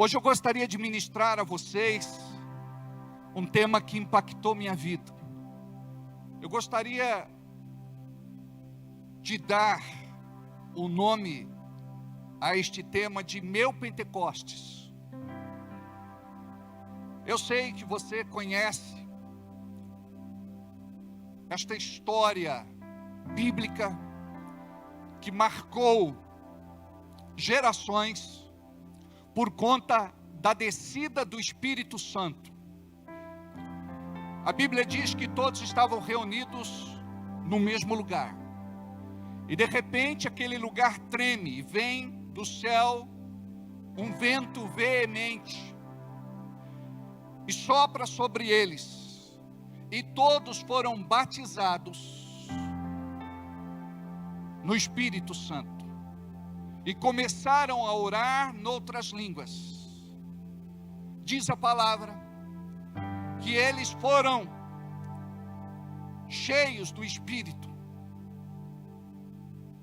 Hoje eu gostaria de ministrar a vocês um tema que impactou minha vida. Eu gostaria de dar o nome a este tema de Meu Pentecostes. Eu sei que você conhece esta história bíblica que marcou gerações por conta da descida do Espírito Santo. A Bíblia diz que todos estavam reunidos no mesmo lugar. E de repente aquele lugar treme e vem do céu um vento veemente e sopra sobre eles. E todos foram batizados no Espírito Santo. E começaram a orar noutras línguas. Diz a palavra que eles foram cheios do Espírito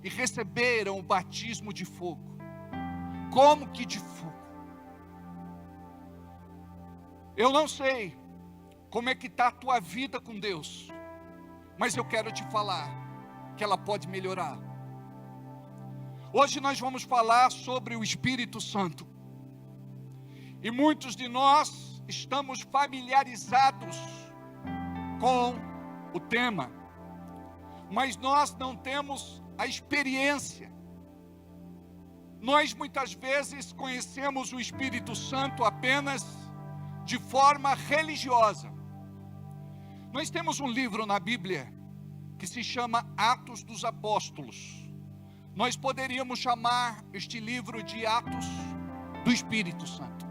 e receberam o batismo de fogo. Como que de fogo? Eu não sei como é que está a tua vida com Deus, mas eu quero te falar que ela pode melhorar. Hoje nós vamos falar sobre o Espírito Santo. E muitos de nós estamos familiarizados com o tema, mas nós não temos a experiência. Nós muitas vezes conhecemos o Espírito Santo apenas de forma religiosa. Nós temos um livro na Bíblia que se chama Atos dos Apóstolos. Nós poderíamos chamar este livro de Atos do Espírito Santo.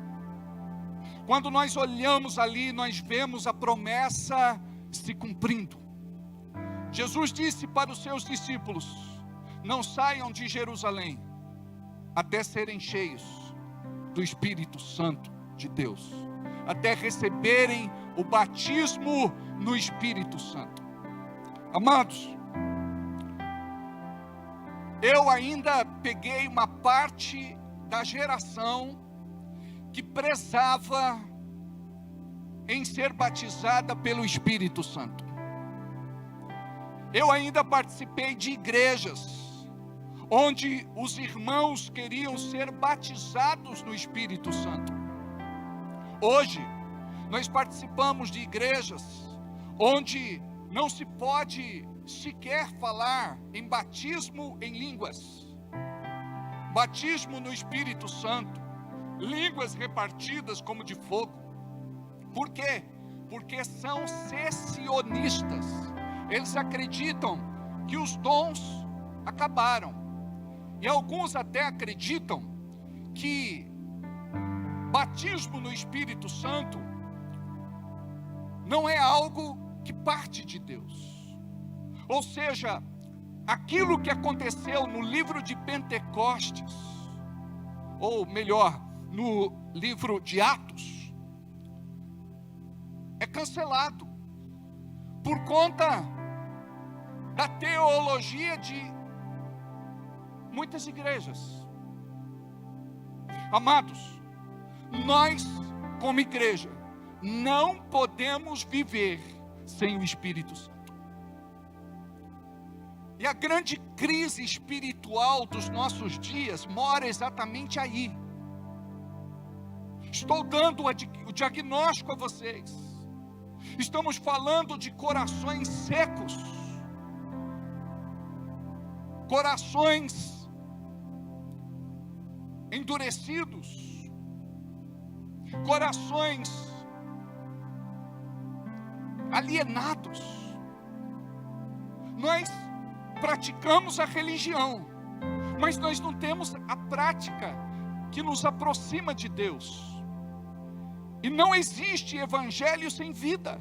Quando nós olhamos ali, nós vemos a promessa se cumprindo. Jesus disse para os seus discípulos: não saiam de Jerusalém até serem cheios do Espírito Santo de Deus, até receberem o batismo no Espírito Santo. Amados, eu ainda peguei uma parte da geração que prezava em ser batizada pelo Espírito Santo. Eu ainda participei de igrejas onde os irmãos queriam ser batizados no Espírito Santo. Hoje, nós participamos de igrejas onde não se pode sequer falar em batismo em línguas, batismo no Espírito Santo, línguas repartidas como de fogo. Por quê? Porque são cessacionistas. Eles acreditam que os dons acabaram. E alguns até acreditam que batismo no Espírito Santo não é algo que parte de Deus. Ou seja, aquilo que aconteceu no livro de Pentecostes, ou melhor, no livro de Atos, é cancelado por conta da teologia de muitas igrejas. Amados, nós como igreja não podemos viver sem o Espírito Santo. E a grande crise espiritual dos nossos dias mora exatamente aí. Estou dando o diagnóstico a vocês. Estamos falando de corações secos, corações endurecidos, corações alienados. Nós praticamos a religião, mas nós não temos a prática que nos aproxima de Deus. E não existe evangelho sem vida.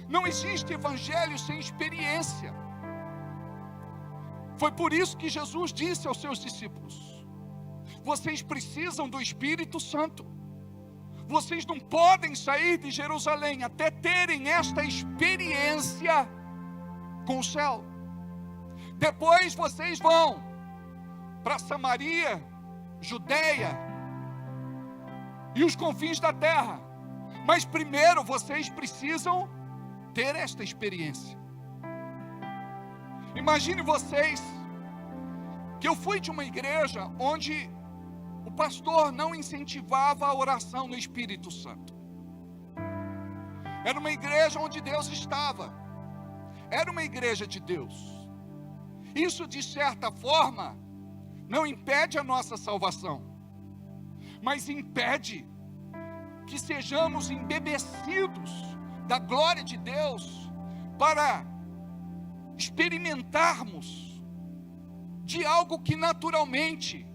Não existe evangelho sem experiência. Foi por isso que Jesus disse aos seus discípulos: vocês precisam do Espírito Santo. Vocês não podem sair de Jerusalém até terem esta experiência com o céu. Depois vocês vão para Samaria, Judeia e os confins da terra. Mas primeiro vocês precisam ter esta experiência. Imagine vocês que eu fui de uma igreja onde o pastor não incentivava a oração no Espírito Santo. Era uma igreja onde Deus estava. Era uma igreja de Deus. Isso, de certa forma, não impede a nossa salvação, mas impede que sejamos embebecidos da glória de Deus para experimentarmos de algo que naturalmente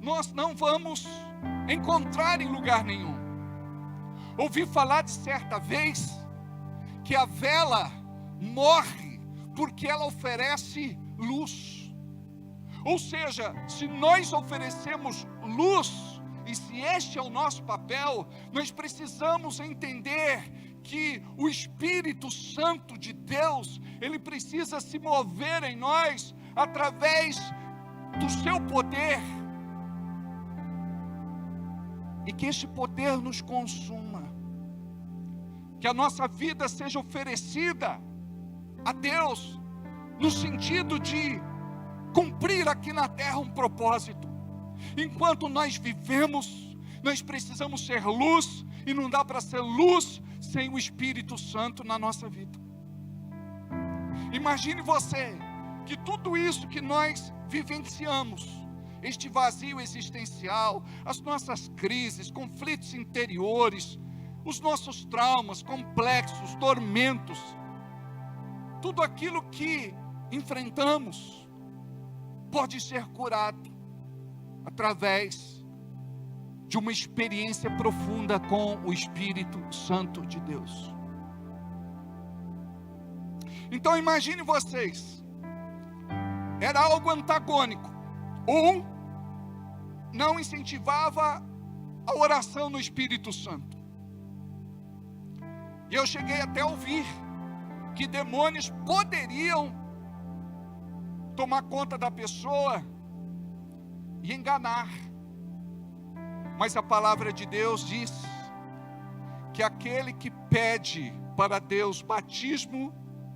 nós não vamos encontrar em lugar nenhum. Ouvi falar de certa vez que a vela morre porque ela oferece luz. Ou seja, se nós oferecemos luz, e se este é o nosso papel, nós precisamos entender que o Espírito Santo de Deus, ele precisa se mover em nós através do seu poder, e que este poder nos consuma, que a nossa vida seja oferecida a Deus, no sentido de cumprir aqui na terra um propósito. Enquanto nós vivemos, nós precisamos ser luz, e não dá para ser luz sem o Espírito Santo na nossa vida. Imagine você, que tudo isso que nós vivenciamos, este vazio existencial, as nossas crises, conflitos interiores, os nossos traumas, complexos, tormentos, tudo aquilo que enfrentamos, pode ser curado através de uma experiência profunda com o Espírito Santo de Deus. Então imagine vocês, era algo antagônico. Um não incentivava a oração no Espírito Santo. E eu cheguei até a ouvir que demônios poderiam tomar conta da pessoa e enganar. Mas a palavra de Deus diz que aquele que pede para Deus batismo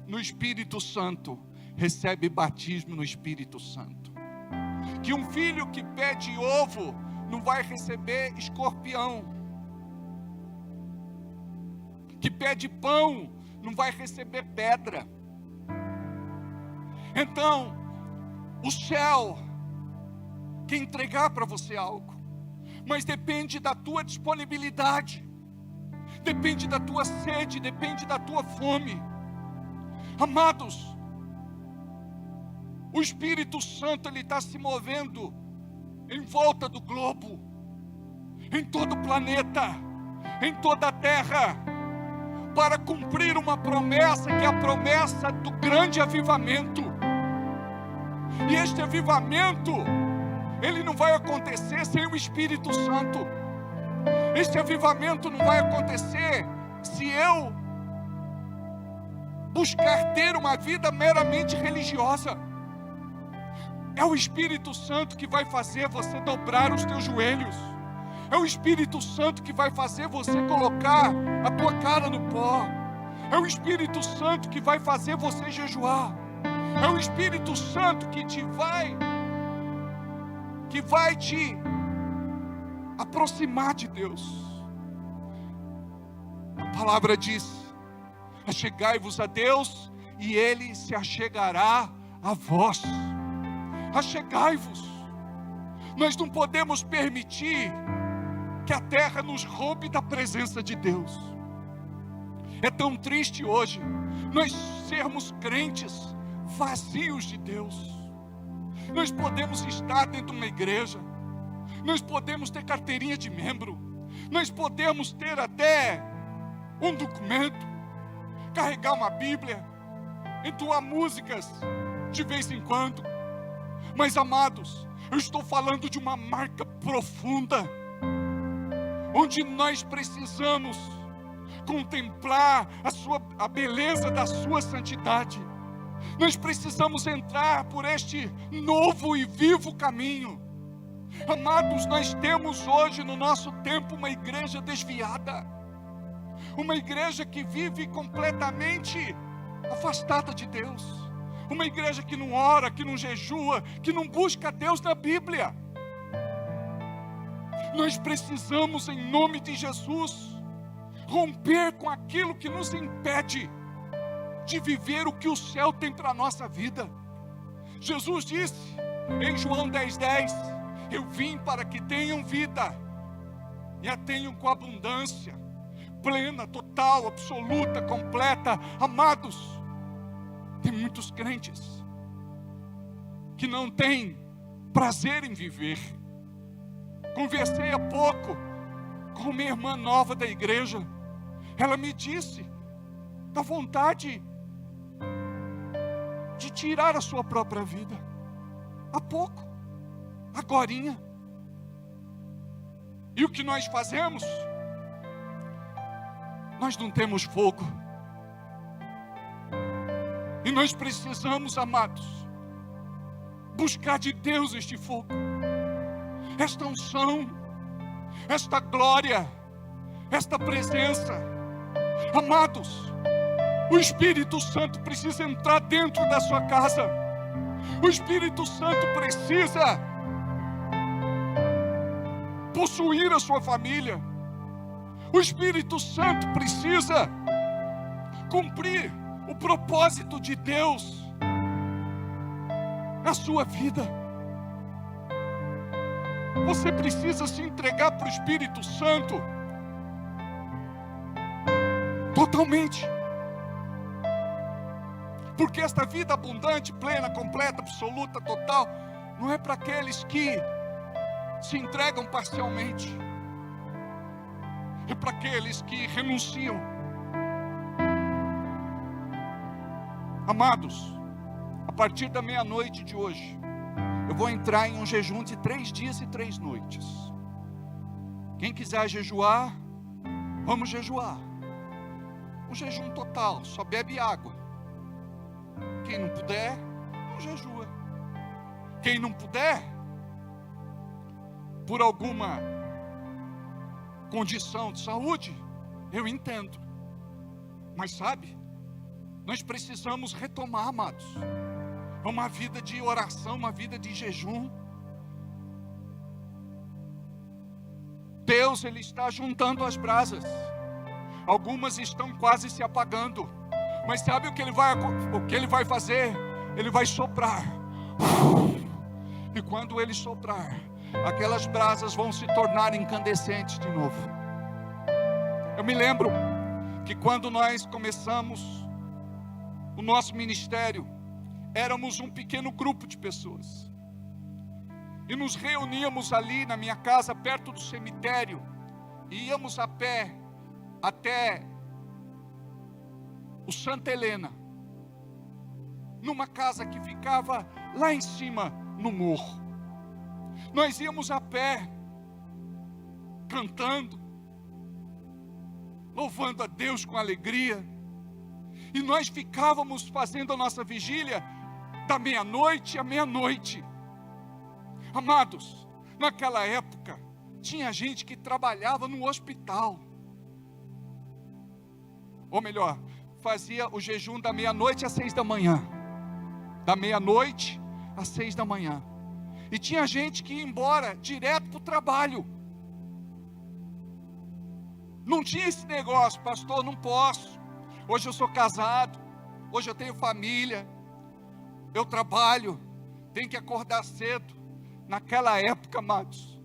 no Espírito Santo, recebe batismo no Espírito Santo. Que um filho que pede ovo não vai receber escorpião. Que pede pão não vai receber pedra. Então, o céu quer entregar para você algo, mas depende da tua disponibilidade, depende da tua sede, depende da tua fome. Amados, o Espírito Santo, ele está se movendo em volta do globo, em todo o planeta, em toda a terra, para cumprir uma promessa, que é a promessa do grande avivamento. E este avivamento, ele não vai acontecer sem o Espírito Santo. Este avivamento não vai acontecer se eu buscar ter uma vida meramente religiosa. É o Espírito Santo que vai fazer você dobrar os teus joelhos. É o Espírito Santo que vai fazer você colocar a tua cara no pó. É o Espírito Santo que vai fazer você jejuar. É o Espírito Santo que vai te aproximar de Deus. A palavra diz: achegai-vos a Deus e Ele se achegará a vós. Achegai-vos. Nós não podemos permitir que a terra nos roube da presença de Deus. É tão triste hoje nós sermos crentes vazios de Deus. Nós podemos estar dentro de uma igreja, nós podemos ter carteirinha de membro, nós podemos ter até um documento, carregar uma Bíblia, entoar músicas de vez em quando. Mas, amados, eu estou falando de uma marca profunda, onde nós precisamos contemplar a beleza da sua santidade. Nós precisamos entrar por este novo e vivo caminho. Amados, nós temos hoje no nosso tempo uma igreja desviada, uma igreja que vive completamente afastada de Deus, uma igreja que não ora, que não jejua, que não busca Deus na Bíblia. Nós precisamos, em nome de Jesus, romper com aquilo que nos impede de viver o que o céu tem para a nossa vida. Jesus disse em João 10:10, eu vim para que tenham vida, e a tenham com abundância, plena, total, absoluta, completa. Amados, tem muitos crentes que não têm prazer em viver. Conversei há pouco com uma irmã nova da igreja. Ela me disse da vontade de tirar a sua própria vida. Há pouco, agorinha. E o que nós fazemos? Nós não temos fogo. E nós precisamos, amados, buscar de Deus este fogo, esta unção, esta glória, esta presença. Amados, o Espírito Santo precisa entrar dentro da sua casa. O Espírito Santo precisa possuir a sua família. O Espírito Santo precisa cumprir o propósito de Deus na sua vida. Você precisa se entregar para o Espírito Santo totalmente. Porque esta vida abundante, plena, completa, absoluta, total, não é para aqueles que se entregam parcialmente. É para aqueles que renunciam. Amados, a partir da meia-noite de hoje, eu vou entrar em um jejum de 3 dias e 3 noites. Quem quiser jejuar, vamos jejuar. Um jejum total, só bebe água. Quem não puder, não jejua. Quem não puder, por alguma condição de saúde, eu entendo. Mas sabe, nós precisamos retomar, amados, uma vida de oração, uma vida de jejum. Deus, Ele está juntando as brasas. Algumas estão quase se apagando. Mas sabe o que Ele vai fazer? Ele vai soprar. E quando Ele soprar, aquelas brasas vão se tornar incandescentes de novo. Eu me lembro que quando nós começamos o nosso ministério, éramos um pequeno grupo de pessoas. E nos reuníamos ali na minha casa, perto do cemitério. E íamos a pé até o Santa Helena, numa casa que ficava lá em cima no morro. Nós íamos a pé, cantando, louvando a Deus com alegria, e nós ficávamos fazendo a nossa vigília da meia-noite à meia-noite. Amados, naquela época, tinha gente que trabalhava no hospital, ou melhor, fazia o jejum da meia-noite às 6 da manhã, da meia-noite às 6 da manhã, e tinha gente que ia embora direto para o trabalho. Não tinha esse negócio, pastor, não posso, hoje eu sou casado, hoje eu tenho família, eu trabalho, tenho que acordar cedo. Naquela época, amados,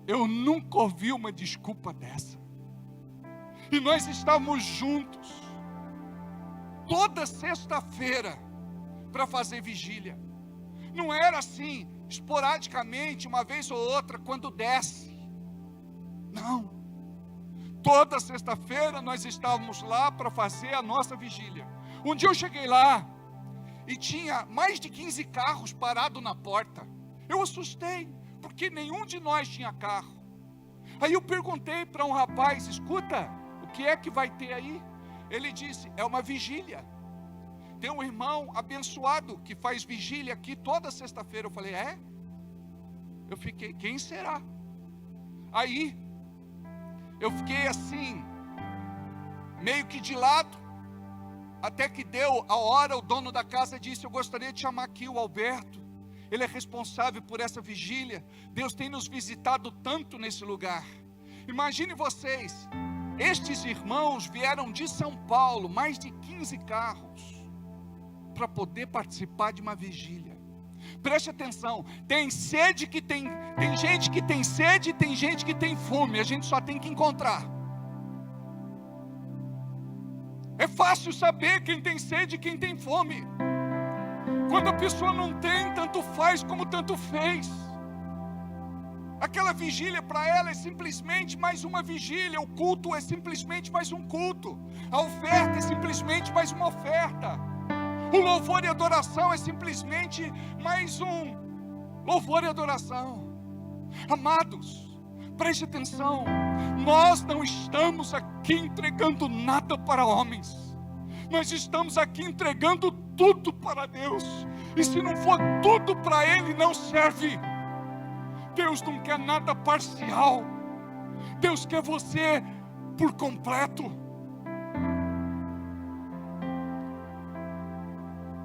eu nunca ouvi uma desculpa dessa. E nós estávamos juntos toda sexta-feira para fazer vigília. Não era assim, esporadicamente, uma vez ou outra, quando desce. Não. Toda sexta-feira nós estávamos lá para fazer a nossa vigília. Um dia eu cheguei lá e tinha mais de 15 carros parados na porta. Eu assustei, porque nenhum de nós tinha carro. Aí eu perguntei para um rapaz, escuta, o que é que vai ter aí? Ele disse, é uma vigília. Tem um irmão abençoado que faz vigília aqui toda sexta-feira. Eu falei, é? Eu fiquei, quem será? Aí, eu fiquei assim, meio que de lado, até que deu a hora, o dono da casa disse, eu gostaria de chamar aqui o Alberto, ele é responsável por essa vigília, Deus tem nos visitado tanto nesse lugar. Imagine vocês, estes irmãos vieram de São Paulo, mais de 15 carros, para poder participar de uma vigília. Preste atenção, tem sede que tem gente que tem sede e tem gente que tem fome, a gente só tem que encontrar. É fácil saber quem tem sede e quem tem fome. Quando a pessoa não tem, tanto faz como tanto fez. Aquela vigília para ela é simplesmente mais uma vigília, o culto é simplesmente mais um culto, a oferta é simplesmente mais uma oferta, o louvor e adoração é simplesmente mais um louvor e adoração. Amados, preste atenção, nós não estamos aqui entregando nada para homens, nós estamos aqui entregando tudo para Deus, e se não for tudo para Ele, não serve. Deus não quer nada parcial, Deus quer você por completo.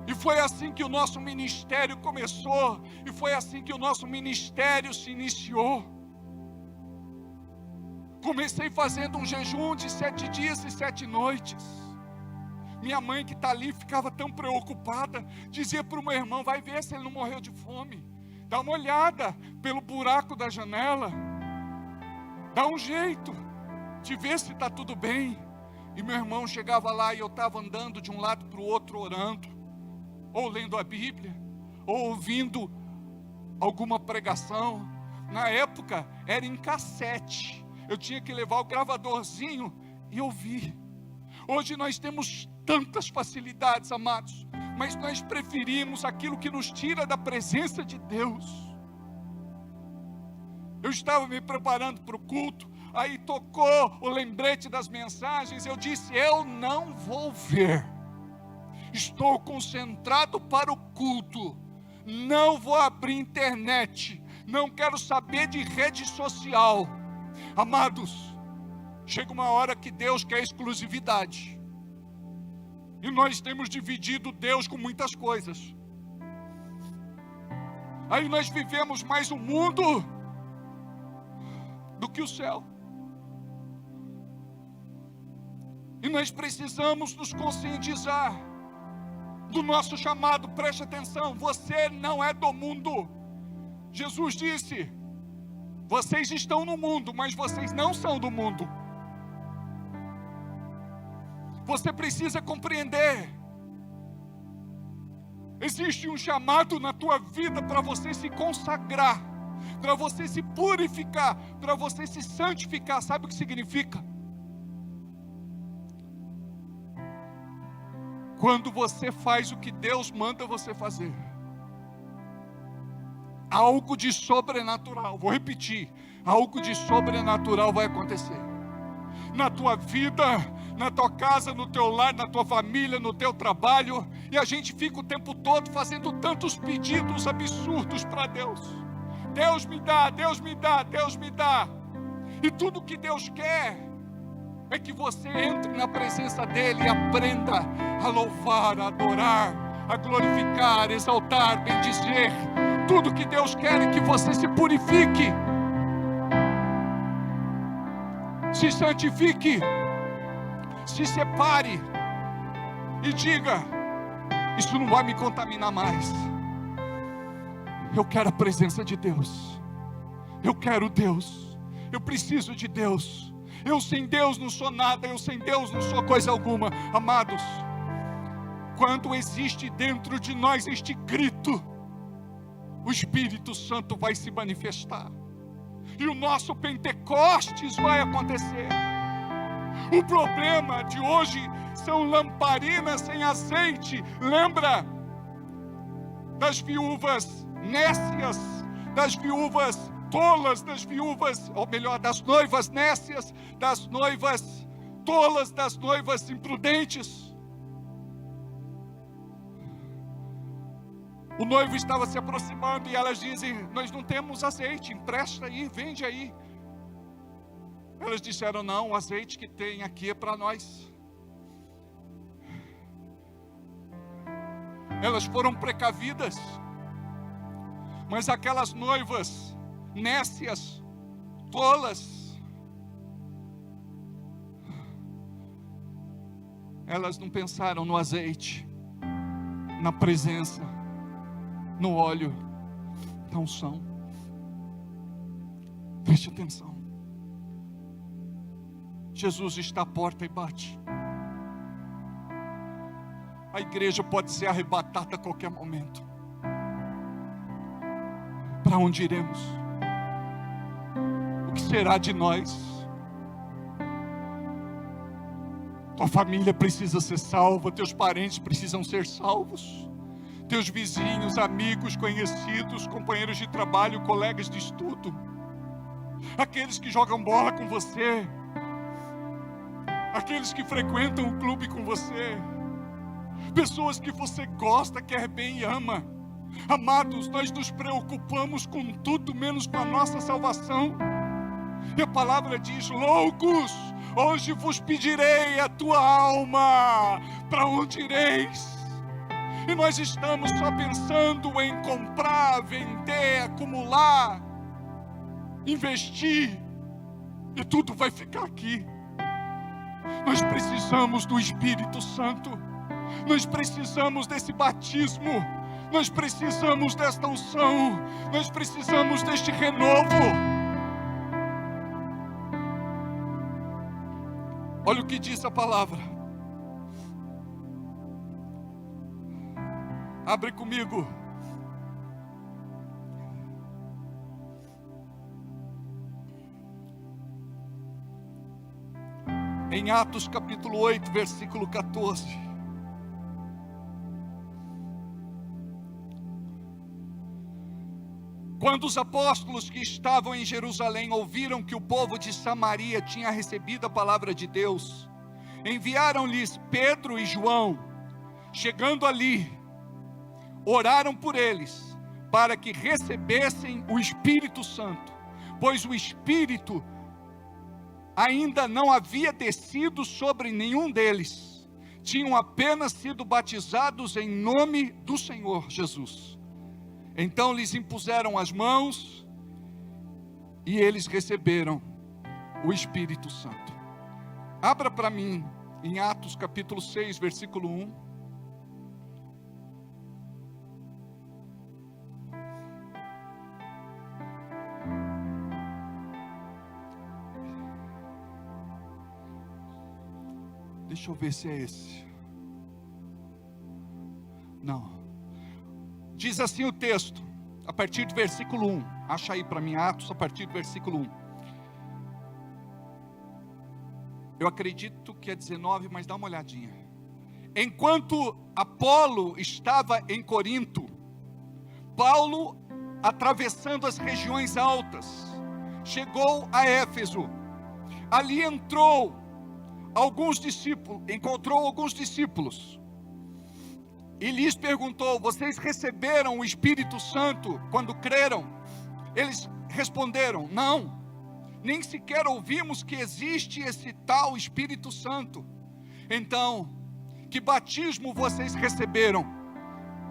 E foi assim que o nosso ministério começou, e foi assim que o nosso ministério se iniciou. Comecei fazendo um jejum de 7 dias e 7 noites. Minha mãe que está ali ficava tão preocupada, dizia para o meu irmão, vai ver se ele não morreu de fome. Dá uma olhada pelo buraco da janela, dá um jeito de ver se está tudo bem. E meu irmão chegava lá e eu estava andando de um lado para o outro orando, ou lendo a Bíblia, ou ouvindo alguma pregação. Na época era em cassete, eu tinha que levar o gravadorzinho e ouvir. Hoje nós temos tantas facilidades, amados, mas nós preferimos aquilo que nos tira da presença de Deus. Eu estava me preparando para o culto, aí tocou o lembrete das mensagens, eu disse, eu não vou ver, estou concentrado para o culto, não vou abrir internet, não quero saber de rede social. Amados, chega uma hora que Deus quer exclusividade, e nós temos dividido Deus com muitas coisas. Aí nós vivemos mais o mundo do que o céu. E nós precisamos nos conscientizar do nosso chamado. Preste atenção, você não é do mundo. Jesus disse, vocês estão no mundo, mas vocês não são do mundo. Você precisa compreender, existe um chamado na tua vida para você se consagrar, para você se purificar, para você se santificar. Sabe o que significa? Quando você faz o que Deus manda você fazer, algo de sobrenatural, vou repetir, algo de sobrenatural vai acontecer na tua vida, na tua casa, no teu lar, na tua família, no teu trabalho. E a gente fica o tempo todo fazendo tantos pedidos absurdos para Deus. Deus me dá, Deus me dá, Deus me dá. E tudo que Deus quer é que você entre na presença dEle e aprenda a louvar, a adorar, a glorificar, a exaltar, bendizer. Tudo que Deus quer é que você se purifique, se santifique, se separe e diga, isso não vai me contaminar mais. Eu quero a presença de Deus, eu quero Deus, eu preciso de Deus. Eu sem Deus não sou nada, eu sem Deus não sou coisa alguma. Amados, quando existe dentro de nós este grito, o Espírito Santo vai se manifestar, e o nosso Pentecostes vai acontecer. O problema de hoje são lamparinas sem azeite. Lembra das viúvas nécias, das viúvas tolas, das viúvas, ou melhor, das noivas nécias, das noivas tolas, das noivas imprudentes? O noivo estava se aproximando e elas dizem: nós não temos azeite, empresta aí, vende aí. Elas disseram: não, o azeite que tem aqui é para nós. Elas foram precavidas, mas aquelas noivas nécias, tolas, elas não pensaram no azeite, na presença, no óleo, na unção. Preste atenção. Jesus está à porta e bate. A igreja pode ser arrebatada a qualquer momento. Para onde iremos? O que será de nós? Tua família precisa ser salva, teus parentes precisam ser salvos, teus vizinhos, amigos, conhecidos, companheiros de trabalho, colegas de estudo, aqueles que jogam bola com você, aqueles que frequentam o clube com você, pessoas que você gosta, quer bem e ama. Amados, nós nos preocupamos com tudo menos com a nossa salvação. E a palavra diz: loucos, hoje vos pedirei a tua alma, para onde ireis? E nós estamos só pensando em comprar, vender, acumular, investir, e tudo vai ficar aqui. Nós precisamos do Espírito Santo. Nós precisamos desse batismo, nós precisamos desta unção, nós precisamos deste renovo. Olha o que diz a palavra. Abre comigo. Em Atos capítulo 8, versículo 14. Quando os apóstolos que estavam em Jerusalém ouviram que o povo de Samaria tinha recebido a palavra de Deus, enviaram-lhes Pedro e João. Chegando ali, oraram por eles, para que recebessem o Espírito Santo, pois o Espírito ainda não havia descido sobre nenhum deles, tinham apenas sido batizados em nome do Senhor Jesus. Então lhes impuseram as mãos e eles receberam o Espírito Santo. Abra para mim em Atos capítulo 6, versículo 1. Deixa eu ver se é esse. Não. Diz assim o texto, a partir do versículo 1. Acha aí para mim, Atos, a partir do versículo 1. Eu acredito que é 19, mas dá uma olhadinha. Enquanto Apolo estava em Corinto, Paulo, atravessando as regiões altas, chegou a Éfeso. Ali encontrou alguns discípulos. E lhes perguntou: vocês receberam o Espírito Santo quando creram? Eles responderam: não, nem sequer ouvimos que existe esse tal Espírito Santo. Então, que batismo vocês receberam?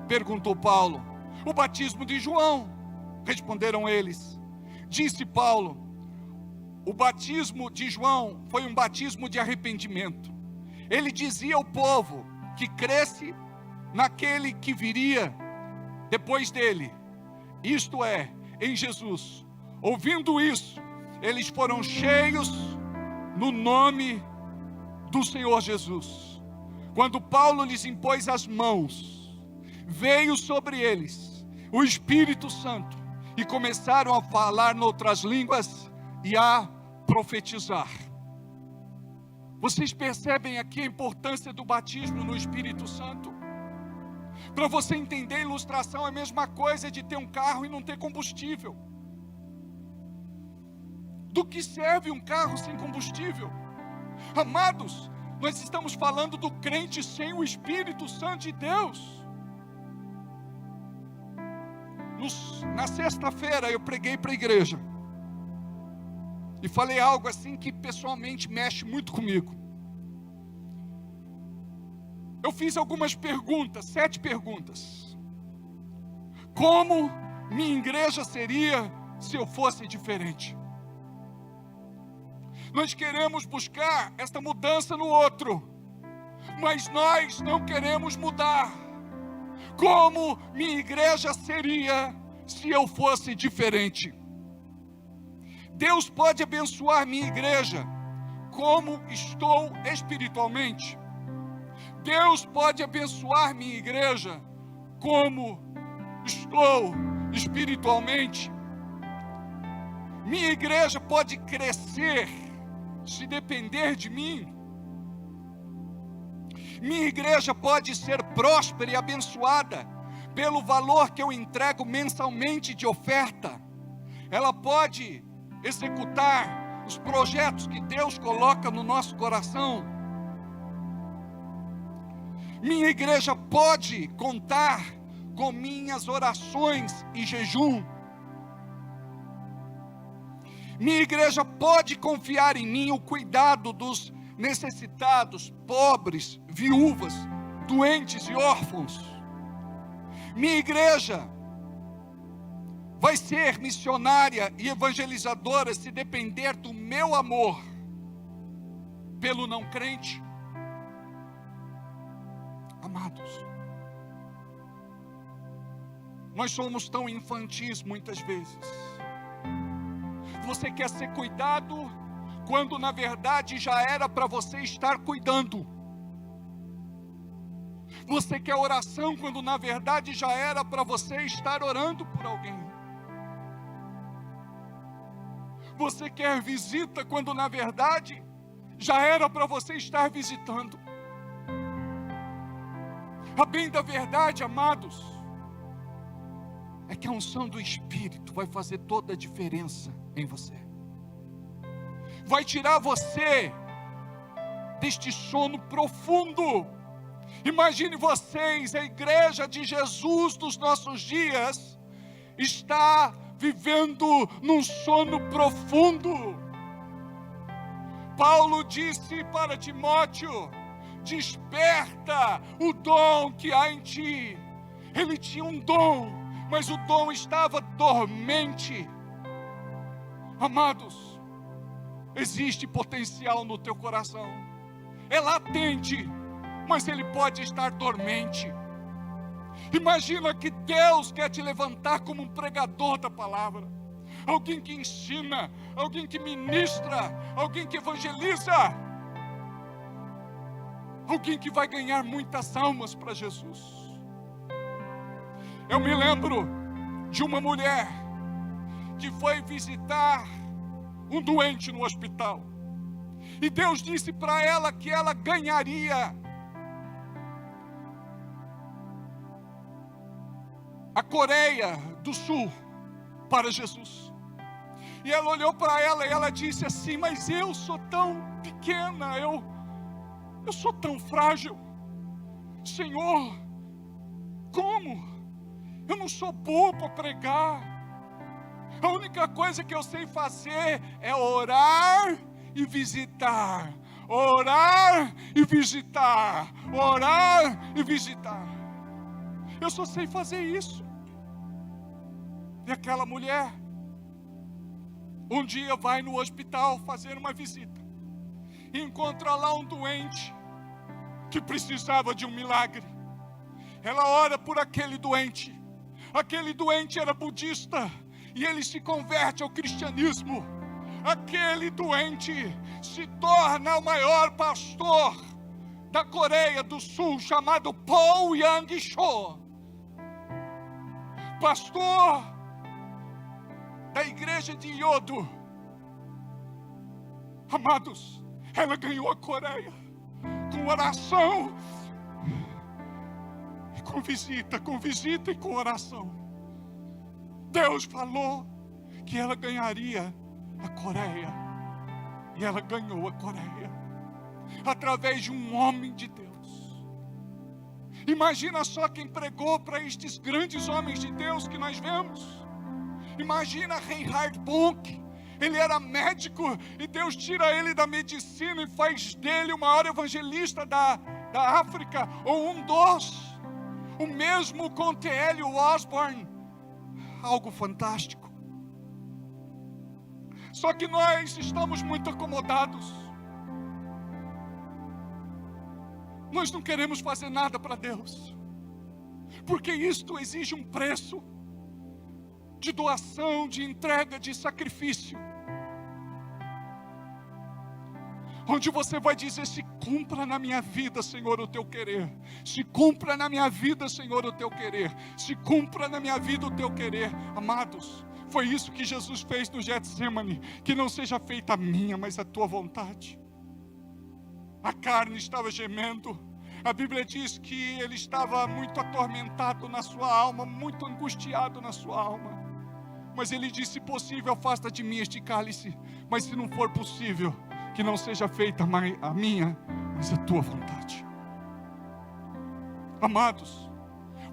Perguntou Paulo. O batismo de João, responderam eles. Disse Paulo: o batismo de João foi um batismo de arrependimento. Ele dizia ao povo que cresce naquele que viria depois dele, isto é, em Jesus. Ouvindo isso, eles foram cheios no nome do Senhor Jesus. Quando Paulo lhes impôs as mãos, veio sobre eles o Espírito Santo e começaram a falar noutras línguas e a profetizar. Vocês percebem aqui a importância do batismo no Espírito Santo? Para você entender, a ilustração é a mesma coisa de ter um carro e não ter combustível. Do que serve um carro sem combustível? Amados, nós estamos falando do crente sem o Espírito Santo de Deus. Na sexta-feira eu preguei para a igreja. E falei algo assim que pessoalmente mexe muito comigo. Eu fiz algumas perguntas, 7 perguntas. Como minha igreja seria se eu fosse diferente? Nós queremos buscar esta mudança no outro, mas nós não queremos mudar. Como minha igreja seria se eu fosse diferente? Deus pode abençoar minha igreja como estou espiritualmente. Deus pode abençoar minha igreja como estou espiritualmente. Minha igreja pode crescer se depender de mim. Minha igreja pode ser próspera e abençoada pelo valor que eu entrego mensalmente de oferta. Ela pode executar os projetos que Deus coloca no nosso coração. Minha igreja pode contar com minhas orações e jejum. Minha igreja pode confiar em mim o cuidado dos necessitados, pobres, viúvas, doentes e órfãos. Minha igreja vai ser missionária e evangelizadora se depender do meu amor pelo não crente. Amados, nós somos tão infantis muitas vezes. Você quer ser cuidado quando na verdade já era para você estar cuidando. Você quer oração quando na verdade já era para você estar orando por alguém. Você quer visita quando na verdade já era para você estar visitando. A bem da verdade, amados, é que a unção do Espírito vai fazer toda a diferença em você. Vai tirar você deste sono profundo. Imagine vocês, a igreja de Jesus dos nossos dias está vivendo num sono profundo. Paulo disse para Timóteo: desperta o dom que há em ti. Ele tinha um dom, mas o dom estava dormente. Amados, existe potencial no teu coração. É latente, mas ele pode estar dormente. Imagina que Deus quer te levantar como um pregador da palavra, alguém que ensina, alguém que ministra, alguém que evangeliza, alguém que vai ganhar muitas almas para Jesus. Eu me lembro de uma mulher que foi visitar um doente no hospital, e Deus disse para ela que ela ganharia a Coreia do Sul para Jesus. E ela olhou para ela e ela disse assim: mas eu sou tão pequena, eu sou tão frágil, Senhor, como? Eu não sou boa para pregar. A única coisa que eu sei fazer é orar e visitar, orar e visitar, orar e visitar. Eu só sei fazer isso. E aquela mulher um dia vai no hospital fazer uma visita e encontra lá um doente que precisava de um milagre. Ela ora por aquele doente. Aquele doente era budista e ele se converte ao cristianismo. Aquele doente se torna o maior pastor da Coreia do Sul, chamado Paul Yang-cho, pastor da igreja de Yodo. Amados, ela ganhou a Coreia com oração, com visita e com oração. Deus falou que ela ganharia a Coreia, e ela ganhou a Coreia através de um homem de Deus. Imagina só quem pregou para estes grandes homens de Deus que nós vemos. Imagina Reinhard Bonk. Ele era médico e Deus tira ele da medicina e faz dele o maior evangelista da África, ou um dos. O mesmo com T.L. Osborne. Algo fantástico. Só que nós estamos muito acomodados. Nós não queremos fazer nada para Deus, porque isto exige um preço de doação, de entrega, de sacrifício. Onde você vai dizer: se cumpra na minha vida, Senhor, o teu querer. Se cumpra na minha vida, Senhor, o teu querer. Se cumpra na minha vida o teu querer. Amados, foi isso que Jesus fez no Getsemane. Que não seja feita a minha, mas a tua vontade. A carne estava gemendo. A Bíblia diz que ele estava muito atormentado na sua alma, muito angustiado na sua alma. Mas ele disse: se possível, afasta de mim este cálice. Mas se não for possível, que não seja feita a minha, mas a tua vontade. Amados,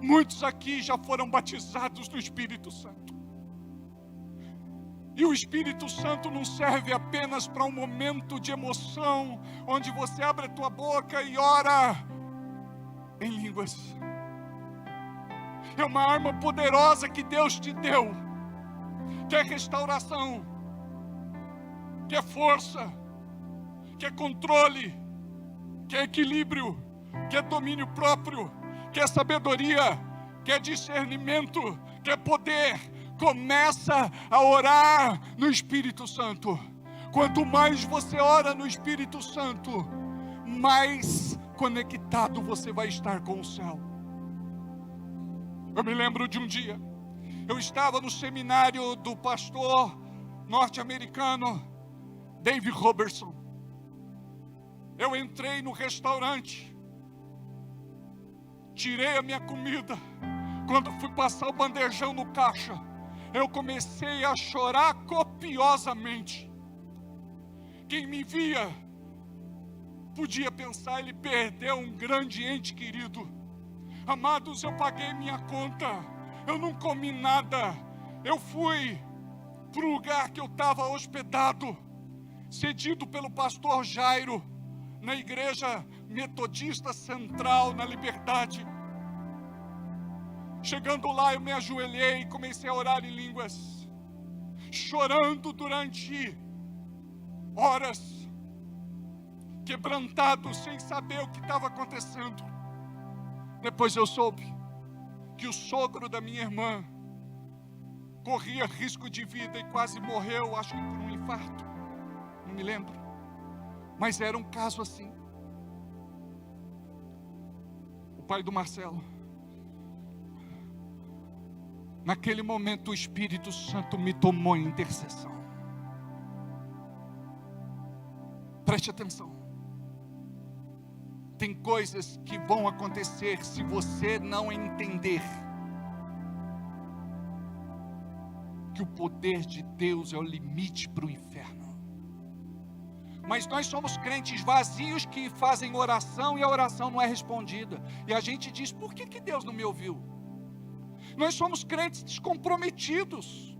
muitos aqui já foram batizados no Espírito Santo. E o Espírito Santo não serve apenas para um momento de emoção, onde você abre a tua boca e ora em línguas. É uma arma poderosa que Deus te deu, que é restauração, que é força, que é controle, que é equilíbrio, que é domínio próprio, que é sabedoria, que é discernimento, que é poder. Começa a orar no Espírito Santo. Quanto mais você ora no Espírito Santo, mais conectado você vai estar com o céu. Eu me lembro de um dia, eu estava no seminário do pastor norte-americano David Robertson. Eu entrei no restaurante, tirei a minha comida. Quando fui passar o bandejão no caixa, eu comecei a chorar copiosamente. Quem me via podia pensar: ele perdeu um grande ente querido. Amados, eu paguei minha conta, eu não comi nada. Eu fui para o lugar que eu estava hospedado, cedido pelo pastor Jairo, na igreja metodista central, na Liberdade. Chegando lá, eu me ajoelhei e comecei a orar em línguas, chorando durante horas, quebrantado, sem saber o que estava acontecendo. Depois eu soube que o sogro da minha irmã corria risco de vida e quase morreu, acho que por um infarto, não me lembro, mas era um caso assim. O pai do Marcelo, naquele momento o Espírito Santo me tomou em intercessão. Preste atenção. Tem coisas que vão acontecer se você não entender que o poder de Deus é o limite para o inferno. Mas nós somos crentes vazios que fazem oração e a oração não é respondida. E a gente diz: por que Deus não me ouviu? Nós somos crentes descomprometidos,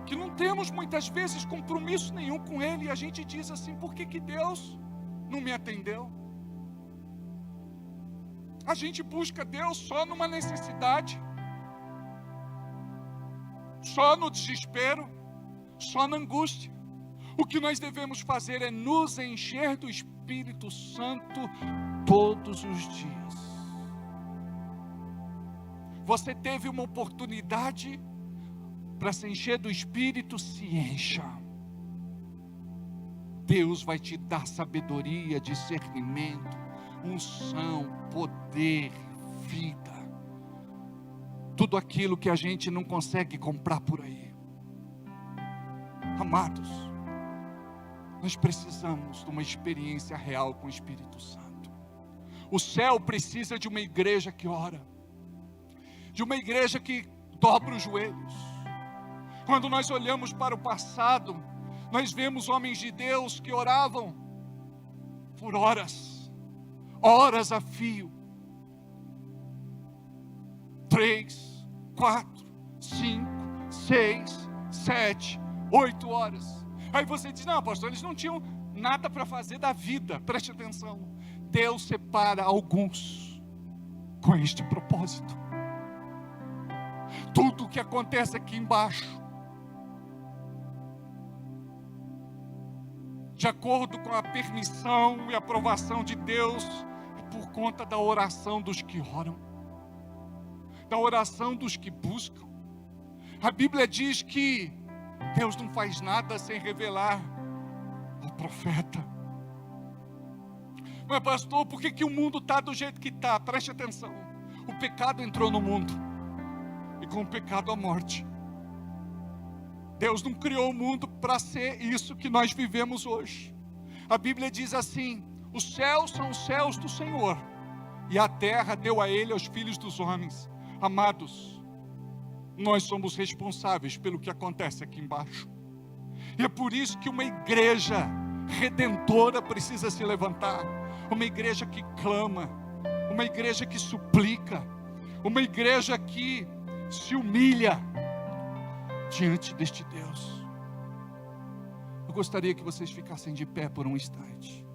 que não temos muitas vezes compromisso nenhum com Ele, e a gente diz assim: por que Deus não me atendeu? A gente busca Deus só numa necessidade, só no desespero, só na angústia. O que nós devemos fazer é nos encher do Espírito Santo todos os dias. Você teve uma oportunidade para se encher do Espírito, se encha. Deus vai te dar sabedoria, discernimento, unção, poder, vida. Tudo aquilo que a gente não consegue comprar por aí. Amados, nós precisamos de uma experiência real com o Espírito Santo. O céu precisa de uma igreja que ora, de uma igreja que dobra os joelhos. Quando nós olhamos para o passado, nós vemos homens de Deus que oravam por horas, horas a fio. 3, 4, 5, 6, 7, 8 horas. Aí você diz, não, pastor, eles não tinham nada para fazer da vida. Preste atenção. Deus separa alguns com este propósito. Tudo o que acontece aqui embaixo, de acordo com a permissão e aprovação de Deus, é por conta da oração dos que oram, da oração dos que buscam. A Bíblia diz que Deus não faz nada sem revelar ao profeta. Mas pastor, por que o mundo está do jeito que está? Preste atenção. O pecado entrou no mundo, e com o pecado a morte. Deus não criou o mundo para ser isso que nós vivemos hoje. A Bíblia diz assim: os céus são os céus do Senhor, e a terra deu a Ele aos filhos dos homens. Amados, nós somos responsáveis pelo que acontece aqui embaixo. E é por isso que uma igreja redentora precisa se levantar. Uma igreja que clama, uma igreja que suplica, uma igreja que se humilha diante deste Deus. Eu gostaria que vocês ficassem de pé por um instante.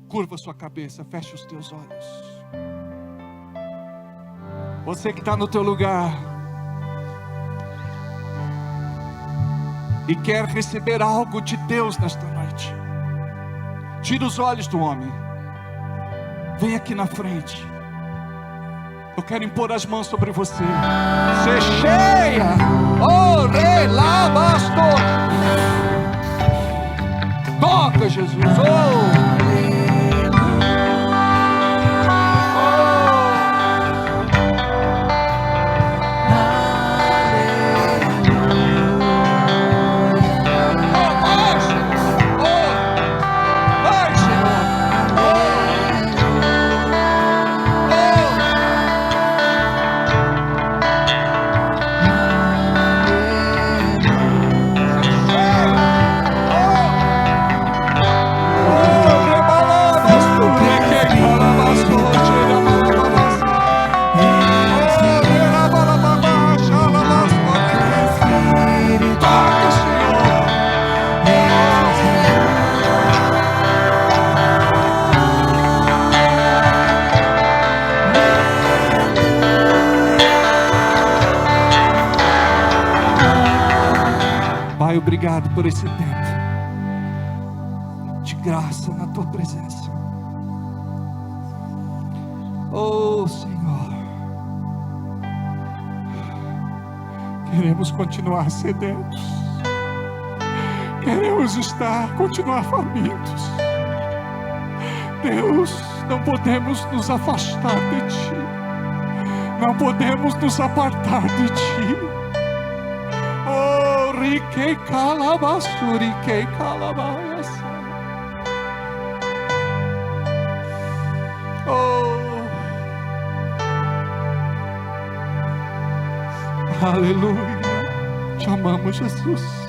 Curva sua cabeça, feche os teus olhos. Você que está no teu lugar e quer receber algo de Deus nesta noite, tira os olhos do homem, vem aqui na frente. Eu quero impor as mãos sobre você. Ser cheia. Oh, relabasto. Toca, Jesus. Oh. Obrigado por esse tempo de graça na tua presença. Oh Senhor, queremos continuar sedentos, queremos continuar famintos. Deus, não podemos nos afastar de Ti, não podemos nos apartar de Ti. Riquei calabasuri, riquei calabaias. Oh, aleluia. Te amamos, Jesus.